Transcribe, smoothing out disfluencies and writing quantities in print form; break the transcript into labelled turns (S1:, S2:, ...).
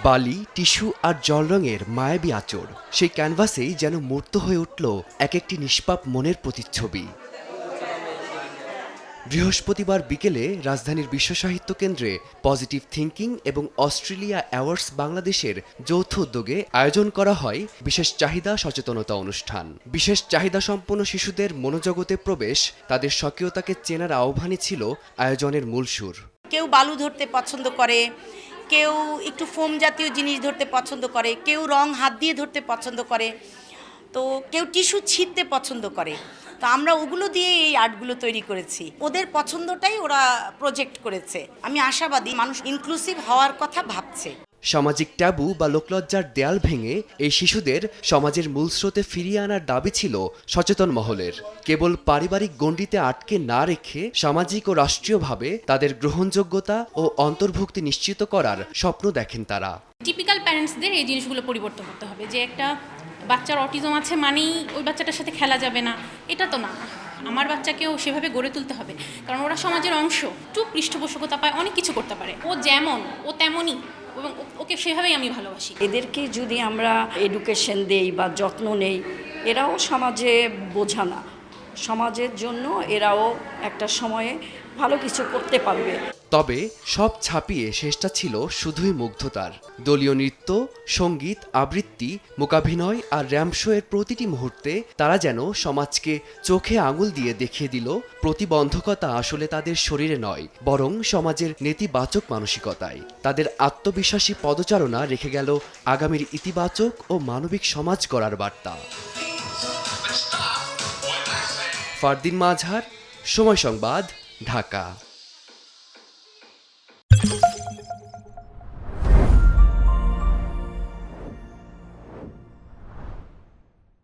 S1: বালি, টিস্যু আর জল রঙের মায়াবী আঁচড়, সেই ক্যানভাসেই যেন মূর্ত হয়ে উঠল এক একটি নিষ্পাপ মনের প্রতিচ্ছবি। বৃহস্পতিবার বিকেলে রাজধানীর বিশ্ব সাহিত্য কেন্দ্রে পজিটিভ থিংকিং এবং অস্ট্রেলিয়া অ্যাওয়ার্ডস বাংলাদেশের যৌথ উদ্যোগে আয়োজন করা হয় বিশেষ চাহিদা সচেতনতা অনুষ্ঠান। বিশেষ চাহিদা সম্পন্ন শিশুদের মনোজগতে প্রবেশ, তাদের স্বকীয়তাকে চেনার আহ্বানই ছিল আয়োজনের মূল সুর।
S2: কেউ বালু ধরতে পছন্দ করে, কেউ একটু ফোম জাতীয় জিনিস ধরতে পছন্দ করে, কেউ রং হাত দিয়ে ধরতে পছন্দ করে, তো কেউ টিস্যু ছিঁড়তে পছন্দ করে। তো আমরা ওগুলো দিয়ে এই আর্টগুলো তৈরি করেছি। ওদের পছন্দটাই ওরা প্রজেক্ট করেছে। আমি আশাবাদী মানুষ ইনক্লুসিভ হওয়ার কথা ভাবছে।
S1: সামাজিক ট্যাবু বা লোকলজ্জার দেয়াল ভেঙে এই শিশুদের সমাজের মূল স্রোতে ফিরিয়ে আনার দাবি ছিল সচেতন মহলের। কেবল পারিবারিক গণ্ডিতে আটকে না রেখে সামাজিক ও রাষ্ট্রীয়ভাবে তাদের গ্রহণযোগ্যতা ও অন্তর্ভুক্তি নিশ্চিত করার স্বপ্ন দেখেন তারা।
S3: টিপিক্যাল প্যারেন্টসদের এই জিনিসগুলো পরিবর্তন করতে হবে, যে একটা বাচ্চার অটিজম আছে মানেই ওই বাচ্চাটার সাথে খেলা যাবে না, এটা তো না। আমার বাচ্চাকেও সেভাবে গড়ে তুলতে হবে, কারণ ওরা সমাজের অংশ। একটু পৃষ্ঠপোষকতা পায়, অনেক কিছু করতে পারে। ও যেমন ও তেমনই, এবং ওকে সেভাবেই আমি ভালোবাসি।
S4: এদেরকে যদি আমরা এডুকেশন দেই বা যত্ন নেই, এরাও সমাজে বোঝা না, সমাজের জন্য এরাও একটা সময়ে ভালো কিছু করতে পারবে।
S1: তবে সব ছাপিয়ে শেষটা ছিল শুধুই মুগ্ধতার। দলীয় নৃত্য, সঙ্গীত, আবৃত্তি, মূকাভিনয় আর র্যাম্প শো এর প্রতিটি মুহূর্তে তারা যেন সমাজকে চোখে আঙুল দিয়ে দেখিয়ে দিল প্রতিবন্ধকতা আসলে তাদের শরীরে নয়, বরং সমাজের নেতিবাচক মানসিকতায়। তাদের আত্মবিশ্বাসী পদচারণা রেখে গেল আগামীর ইতিবাচক ও মানবিক সমাজ গড়ার বার্তা। ফারদিন মাজহার, সময় সংবাদ, ঢাকা।